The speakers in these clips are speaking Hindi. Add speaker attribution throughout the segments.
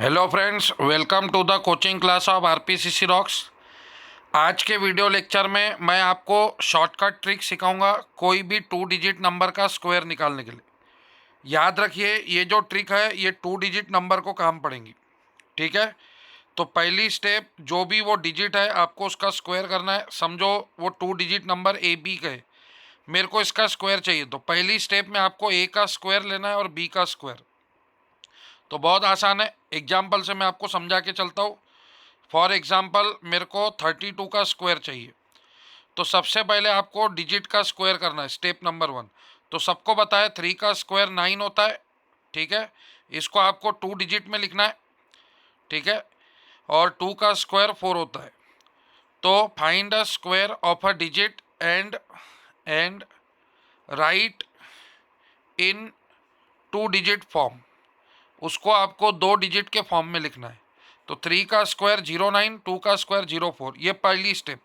Speaker 1: Hello friends, welcome to the coaching class of RPCC rocks. आज के वीडियो लेक्चर में मैं आपको शॉर्टकट ट्रिक सिखाऊंगा कोई भी 2 डिजिट नंबर का स्क्वायर निकालने के लिए। याद रखिए, ये जो ट्रिक है ये 2 डिजिट नंबर को काम पड़ेंगी। ठीक है, तो पहली स्टेप, जो भी वो डिजिट है आपको उसका स्क्वायर करना है। समझो वो 2 डिजिट नंबर ए बी का है, मेरे को इसका स्क्वायर चाहिए, तो पहली स्टेप में आपको ए का स्क्वायर लेना है और बी का स्क्वायर। तो बहुत आसान है, एग्जाम्पल से मैं आपको समझा के चलता हूँ। फॉर एग्जाम्पल मेरे को 32 का स्क्वायर चाहिए, तो सबसे पहले आपको डिजिट का स्क्वायर करना है, स्टेप नंबर 1। तो सबको बताया 3 का स्क्वायर 9 होता है। ठीक है, इसको आपको 2 डिजिट में लिखना है। ठीक है, और 2 का स्क्वायर 4 होता है। तो find the square of a digit and right in 2 digit form. उसको आपको 2 डिजिट के फॉर्म में लिखना है। तो 3 का स्क्वायर 09, 2 का स्क्वायर 04, ये पहली स्टेप।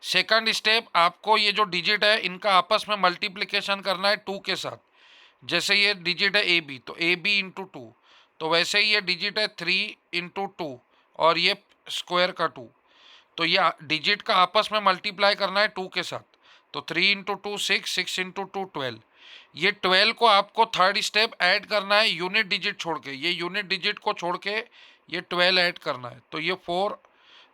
Speaker 1: सेकंड स्टेप, आपको ये जो डिजिट है इनका आपस में मल्टीप्लिकेशन करना है 2 के साथ। जैसे ये डिजिट है ए बी, तो ए बी इंटू 2, तो वैसे ही ये डिजिट है 3 इंटू 2 और ये स्क्वायर का 2। तो ये डिजिट का आपस में मल्टीप्लाई करना है 2 के साथ। तो 3 इंटू 2 6, 6 इंटू 2 12। ये 12 को आपको थर्ड स्टेप ऐड करना है यूनिट डिजिट छोड़ के, ये यूनिट डिजिट को छोड़ के ये 12 ऐड करना है। तो ये 4,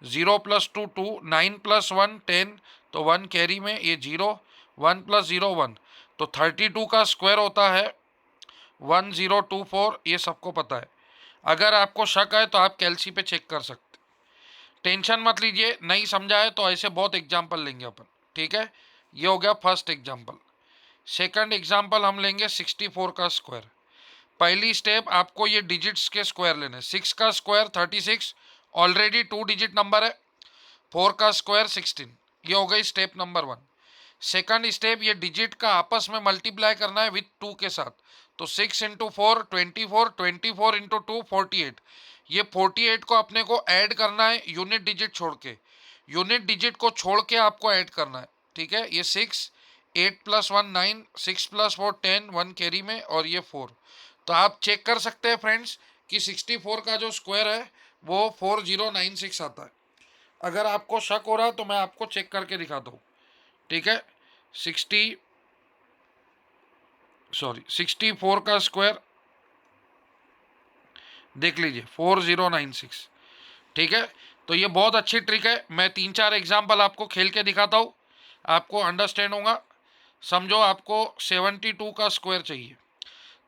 Speaker 1: 0 प्लस 2 2, 9 प्लस 1 10, तो 1 कैरी में, ये 0, 1 प्लस 0 1। तो 32 का स्क्वायर होता है 1024, ये सबको पता है। अगर आपको शक है तो आप कैलसी पे चेक कर सकते। टेंशन मत लीजिए, नहीं समझा है तो ऐसे बहुत एग्जाम्पल लेंगे अपन। ठीक है, ये हो गया फर्स्ट एग्जाम्पल। सेकंड एग्जाम्पल हम लेंगे 64 का स्क्वायर। पहली स्टेप, आपको ये डिजिट्स के स्क्वायर लेने। 6 का स्क्वायर 36, ऑलरेडी 2 डिजिट नंबर है। 4 का स्क्वायर 16, ये हो गई स्टेप नंबर 1। सेकंड स्टेप, ये डिजिट का आपस में मल्टीप्लाई करना है विथ 2 के साथ। तो 6 इंटू 4 24, 24 इंटू 2 48। ये 48 को अपने को ऐड करना है यूनिट डिजिट छोड़ के, यूनिट डिजिट को छोड़ के आपको ऐड करना है। ठीक है, ये 6, 8 प्लस 1 9, 6 प्लस 4 10, 1 कैरी में, और ये 4। तो आप चेक कर सकते हैं फ्रेंड्स कि 64 का जो स्क्वायर है वो 4096 आता है। अगर आपको शक हो रहा है तो मैं आपको चेक करके दिखाता हूँ। ठीक है, 64 का स्क्वायर देख लीजिए 4096। ठीक है, तो ये बहुत अच्छी ट्रिक है। मैं 3-4 एग्जाम्पल आपको खेल के दिखाता हूँ, आपको अंडरस्टैंड होगा। समझो आपको 72 का स्क्वायर चाहिए,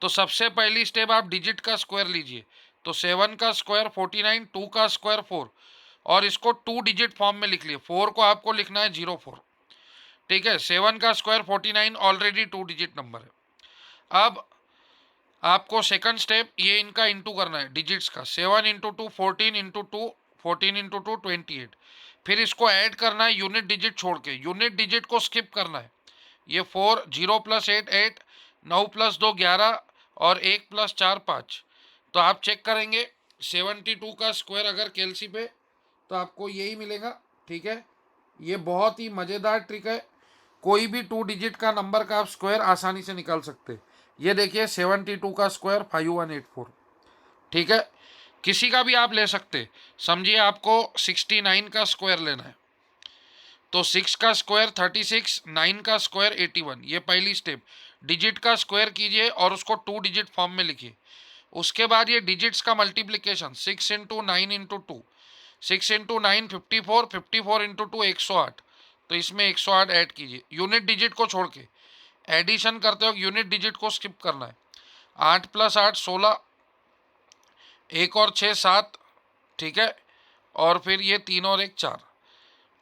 Speaker 1: तो सबसे पहली स्टेप आप डिजिट का स्क्वायर लीजिए। तो 7 का स्क्वायर 49, 2 का स्क्वायर 4, और इसको 2 डिजिट फॉर्म में लिख लिए। 4 को आपको लिखना है 04। ठीक है, 7 का स्क्वायर 49, ऑलरेडी 2 डिजिट नंबर है। अब आपको सेकंड स्टेप ये इनका इंटू करना है डिजिट्स का। 7 इंटू 2 14, इंटू 2 14 इंटू 2 28। फिर इसको ऐड करना है यूनिट डिजिट छोड़ के, यूनिट डिजिट को स्किप करना है। ये 4, 0 प्लस 8 8, 9 प्लस 2 11, और 1 प्लस 4 5। तो आप चेक करेंगे 72 का स्क्वायर अगर कैलसी पे, तो आपको यही मिलेगा। ठीक है, ये बहुत ही मज़ेदार ट्रिक है। कोई भी 2 डिजिट का नंबर का आप स्क्वायर आसानी से निकाल सकते हैं। ये देखिए 72 का स्क्वायर 5184। ठीक है, किसी का भी आप ले सकते। समझिए आपको 69 का स्क्वायर लेना है, तो 6 का स्क्वायर 36, 9 का स्क्वायर 81। ये पहली स्टेप, डिजिट का स्क्वायर कीजिए और उसको 2 डिजिट फॉर्म में लिखिए। उसके बाद ये डिजिट्स का multiplication, 6 into 9 into 2, 6 into 9 54, 54 into 2 108। तो इसमें 108 ऐड कीजिए यूनिट डिजिट को छोड़ के। एडिशन करते हो यूनिट डिजिट को स्किप करना है। 8 प्लस 8 16, 1 और 6 7। ठीक है, और फिर ये 3 और 1 4।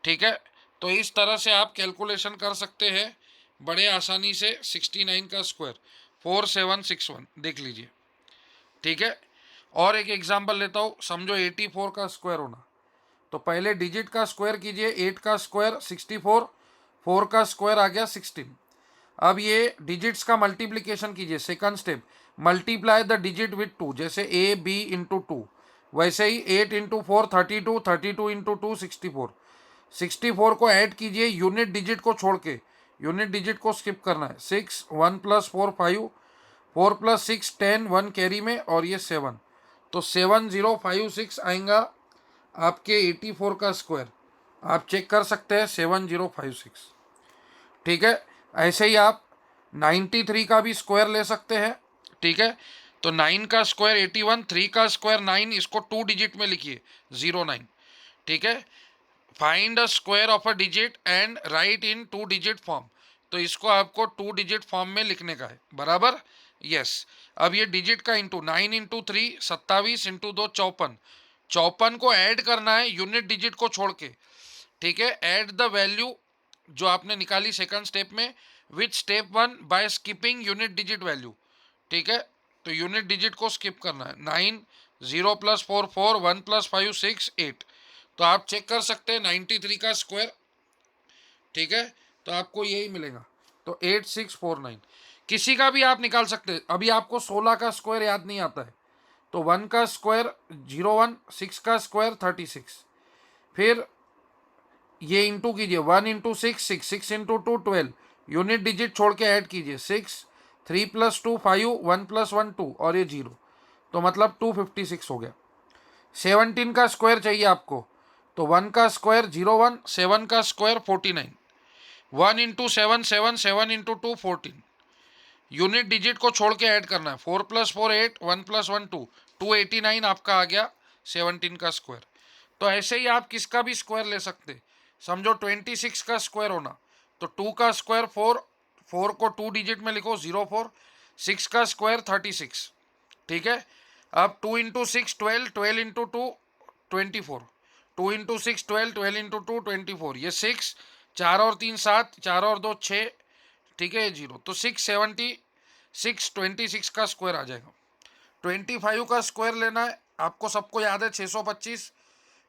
Speaker 1: ठीक है, तो इस तरह से आप कैलकुलेशन कर सकते हैं बड़े आसानी से। 69 का स्क्वायर 4761 देख लीजिए। ठीक है, और एक एग्जांपल लेता हूँ। समझो 84 का स्क्वायर होना, तो पहले डिजिट का स्क्वायर कीजिए। 8 का स्क्वायर 64, 4 का स्क्वायर आ गया 16। अब ये डिजिट्स का मल्टीप्लिकेशन कीजिए। Second step, multiply the digit with 2, जैसे ए बी इंटू 2, वैसे ही 8 इंटू 4 32, 32 इंटू 2 64। 64 को ऐड कीजिए यूनिट डिजिट को छोड़ के, यूनिट डिजिट को स्किप करना है। 6, 1 प्लस 4 5, 4 प्लस 6 10, 1 कैरी में, और ये 7। तो 7056 आएगा आपके 84 का स्क्वायर। आप चेक कर सकते हैं 7056। ठीक है, ऐसे ही आप 93 का भी स्क्वायर ले सकते हैं। ठीक है, तो 9 का स्क्वायर 81, 3 का स्क्वायर 9, इसको 2 डिजिट में लिखिए 09। ठीक है, find a square of a digit and right in 2 digit form. तो इसको आपको 2 डिजिट फॉर्म में लिखने का है, बराबर। यस, अब ये डिजिट का इंटू 9 इंटू 3 27 इंटू 2 54। 54 को ऐड करना है यूनिट डिजिट को छोड़ के। ठीक है, ऐड द वैल्यू जो आपने निकाली सेकंड स्टेप में with step 1 by skipping unit digit value. ठीक है, तो यूनिट डिजिट को स्किप करना है। 9 0 + 4 4 1 + 5 6 8। तो आप चेक कर सकते हैं 93 का स्क्वायर। ठीक है, तो आपको यही मिलेगा। तो 8649 किसी का भी आप निकाल सकते हैं। अभी आपको 16 का स्क्वायर याद नहीं आता है, तो 1 का स्क्वायर 01, 6 का स्क्वायर 36। फिर ये इंटू कीजिए, 1 इंटू 6 6, 6 इंटू 2 12, यूनिट डिजिट छोड़ के ऐड कीजिए 6, 3 + 2 5, 1 + 1 2 और ये 0, तो मतलब 256 हो गया। 17 का स्क्वायर चाहिए आपको, तो 1 का स्क्वायर 01, 7 का square 49, 1 into 7 7, 7 into 2 14। Unit digit को छोड़ के ऐड करना है, 4 + 4 8, 1 + 1 2, 289 आपका आ गया 17 का स्क्वायर। तो ऐसे ही आप किसका भी स्क्वायर ले सकते। समझो 26 का स्क्वायर होना, तो 2 का स्क्वायर 4, 4 को 2 डिजिट में लिखो 04, 6 का स्क्वायर 36। ठीक है, अब 2 इंटू 6 12, 12 इंटू 2 24, 2 इंटू 6 12, 12 इंटू 2 24, ये 6, 4 और 3 7, 4 और 2 6। ठीक है, ये 0, तो 676 26 का स्क्वायर आ जाएगा। 25 का स्क्वायर लेना है आपको, सबको याद है 625,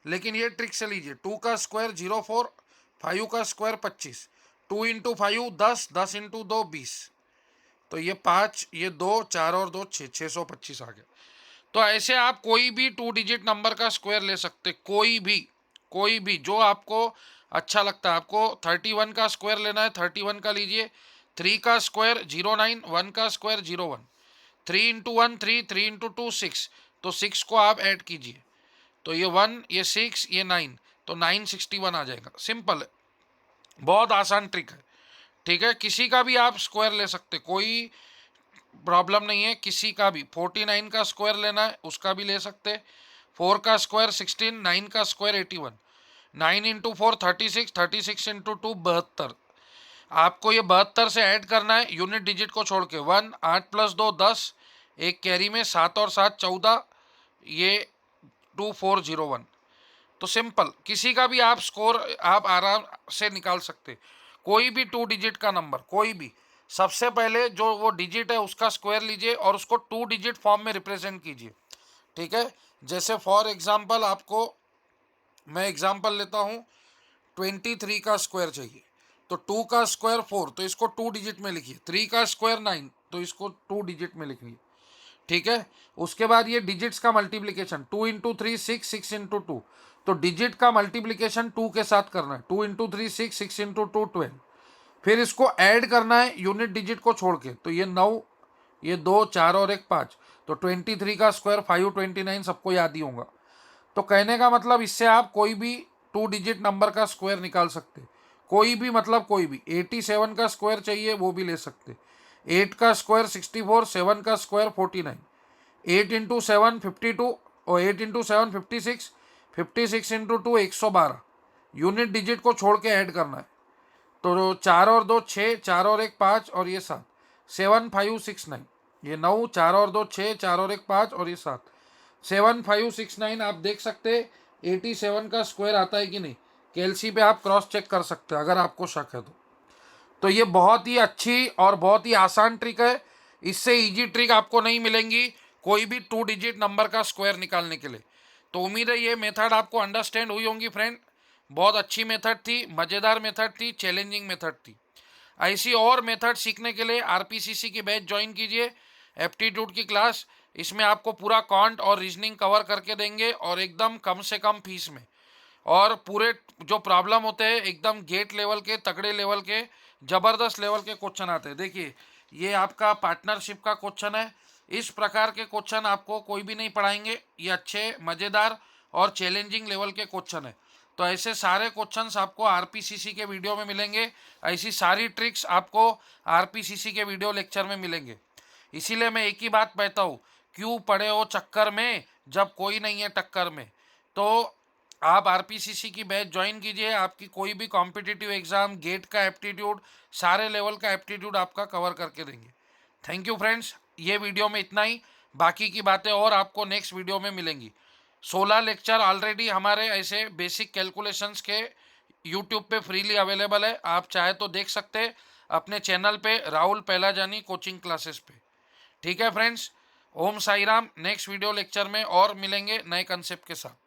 Speaker 1: लेकिन ये ट्रिक से लीजिए। 2 का स्क्वायर 04, 5 का स्क्वायर 25, 2 इंटू 5 10, 10 इंटू 2 20, तो ये 5, ये 2, 4 और 2 6, 625 आ गया। तो ऐसे आप कोई भी 2 डिजिट नंबर का स्क्वायर ले सकते, कोई भी जो आपको अच्छा लगता है। आपको 31 का स्क्वायर लेना है, 31 का लीजिए। 3 का स्क्वायर 09, 1 का स्क्वायर 01, 3 इंटू 1 3, 3 इंटू 2 6, तो 6 को आप ऐड कीजिए, तो ये 1, ये 6, ये 9, तो 961 आ जाएगा। सिंपल है, बहुत आसान ट्रिक है। ठीक है, किसी का भी आप स्क्वायर ले सकते, कोई प्रॉब्लम नहीं है, किसी का भी। 49 का स्क्वायर लेना है उसका भी ले सकते। 4 का स्क्वायर 16, 9 का स्क्वायर 81, 9 इंटू 4 36, 36 इंटू 2 72। आपको ये 72 से ऐड करना है यूनिट डिजिट को छोड़ के। 1 8 + 2 10, एक कैरी में 7 और 7 14, ये 2401। तो सिंपल, किसी का भी आप स्कोर आप आराम से निकाल सकते। कोई भी 2 डिजिट का नंबर, कोई भी। सबसे पहले जो वो डिजिट है उसका स्क्वायर लीजिए और उसको 2 डिजिट फॉर्म में रिप्रेजेंट कीजिए। ठीक है, जैसे फॉर एग्जांपल आपको मैं एग्जांपल लेता हूँ, 23 का स्क्वायर चाहिए, तो 2 का स्क्वायर 4, तो इसको 2 डिजिट में लिखिए। 3 का स्क्वायर 9, तो इसको 2 डिजिट में लिखिए। ठीक है, उसके बाद ये डिजिट्स का मल्टीप्लिकेशन, 2 इंटू 3 6, 6 इंटू 2, तो डिजिट का मल्टीप्लिकेशन 2 के साथ करना है। 2 इंटू 3 6, 6 इंटू 2 12। फिर इसको ऐड करना है यूनिट डिजिट को छोड़ के, तो ये 9, ये 2 4 और 1 5, तो 23 का स्क्वायर 5 29, सबको याद ही होगा। तो कहने का मतलब इससे आप कोई भी 2 डिजिट नंबर का स्क्वायर निकाल सकते, कोई भी, मतलब कोई भी। 87 का स्क्वायर चाहिए वो भी ले सकते। 8 का स्क्वायर 64, 7 का स्क्वायर 49, 8 इंटू 7 52, और 8 इंटू 7 56, 56 इंटू 2 112, यूनिट डिजिट को छोड़ के ऐड करना है। तो 4 और 2 6, 4 और 1 5 और ये 7, 7 5 6 9, ये 9, 4 और 2 6, 4 और 1 5 और ये 7, 7 5 6 9। आप देख सकते 87 का स्क्वायर आता है कि नहीं, कैलसी पे आप क्रॉस चेक कर सकते हैं अगर आपको शक है तो ये बहुत ही अच्छी और बहुत ही आसान ट्रिक है। इससे इजी ट्रिक आपको नहीं मिलेंगी कोई भी 2 डिजिट नंबर का स्क्वायर निकालने के लिए। तो उम्मीद है ये मेथड आपको अंडरस्टैंड हुई होंगी फ्रेंड। बहुत अच्छी मेथड थी, मज़ेदार मेथड थी, चैलेंजिंग मेथड थी। ऐसी और मेथड सीखने के लिए आरपीसीसी की बैच ज्वाइन कीजिए, एप्टीट्यूड की क्लास। इसमें आपको पूरा कॉन्ट और रीजनिंग कवर करके देंगे और एकदम कम से कम फीस में। और पूरे जो प्रॉब्लम होते हैं एकदम गेट लेवल के, तगड़े लेवल के, ज़बरदस्त लेवल के क्वेश्चन आते हैं। देखिए ये आपका पार्टनरशिप का क्वेश्चन है, इस प्रकार के क्वेश्चन आपको कोई भी नहीं पढ़ाएंगे, ये अच्छे मज़ेदार और चैलेंजिंग लेवल के क्वेश्चन है। तो ऐसे सारे क्वेश्चंस आपको आरपीसीसी के वीडियो में मिलेंगे, ऐसी सारी ट्रिक्स आपको आरपीसीसी के वीडियो लेक्चर में मिलेंगे। इसीलिए मैं एक ही बात कहता हूँ, क्यों पड़े हो चक्कर में जब कोई नहीं है टक्कर में। तो आप आरपीसीसी की बैच ज्वाइन कीजिए, आपकी कोई भी कॉम्पिटिटिव एग्जाम, गेट का एप्टीट्यूड, सारे लेवल का एप्टीट्यूड आपका कवर करके देंगे। थैंक यू फ्रेंड्स, ये वीडियो में इतना ही, बाकी की बातें और आपको नेक्स्ट वीडियो में मिलेंगी। 16 लेक्चर ऑलरेडी हमारे ऐसे बेसिक कैलकुलेशंस के यूट्यूब पे फ्रीली अवेलेबल है, आप चाहे तो देख सकते हैं अपने चैनल पे राहुल पहलाजानी कोचिंग क्लासेस पे। ठीक है friends, Om Sai Ram. Next video lecture में और मिलेंगे नए कंसेप्ट के साथ।